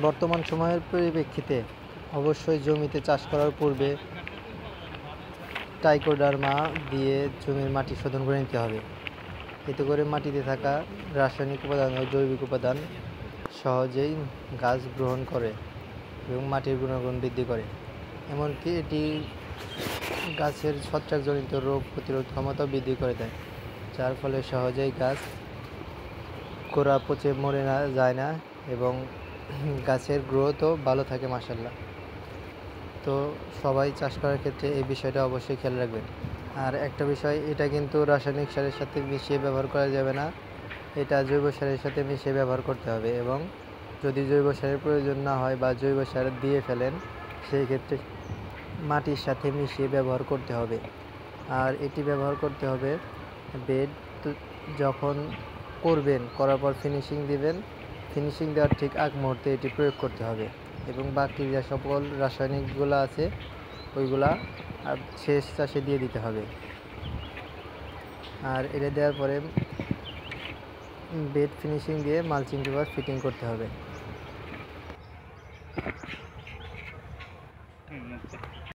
বর্তমান সময়ের পরিপ্রেক্ষিতে অবশ্যই জমিতে চাষ করার পূর্বে ট্রাইকোডার্মা দিয়ে জমির মাটি শোধন করে নিতে হবে। এতে করে মাটিতে থাকা রাসায়নিক উপাদান ও জৈবিক উপাদান সহজেই গাছ গ্রহণ করে এবং মাটির গুণাগুণ বৃদ্ধি করে। এমনকি এটি গাছের ছত্রাকজনিত রোগ প্রতিরোধ ক্ষমতা বৃদ্ধি করে দেয়, যার ফলে সহজেই গাছ গোড়া পচে মরে যায় না এবং গাছের গ্রোথও ভালো থাকে মাশাআল্লাহ। তো সবাই চাষ করার ক্ষেত্রে এই বিষয়টা অবশ্যই খেয়াল রাখবেন। আর একটা বিষয়, এটা কিন্তু রাসায়নিক সারের সাথে মিশিয়ে ব্যবহার করা যাবে না, এটা জৈব সারের সাথে মিশিয়ে ব্যবহার করতে হবে। এবং যদি জৈব সারের প্রয়োজন না হয় বা জৈব সার দিয়ে ফেলেন, সেই ক্ষেত্রে মাটির সাথে মিশিয়ে ব্যবহার করতে হবে। আর এটি ব্যবহার করতে হবে বেড যখন করবেন, করার পর ফিনিশিং দিবেন, ফিনিশিং দেওয়ার ঠিক আগ মুহূর্তে এটি প্রয়োগ করতে হবে। এবং বাকি যে সকল রাসায়নিকগুলো আছে ওইগুলা শেষ চাষে দিয়ে দিতে হবে। আর এটা দেওয়ার পরে বেড ফিনিশিং দিয়ে মালচিং পেপার ফিটিং করতে হবে।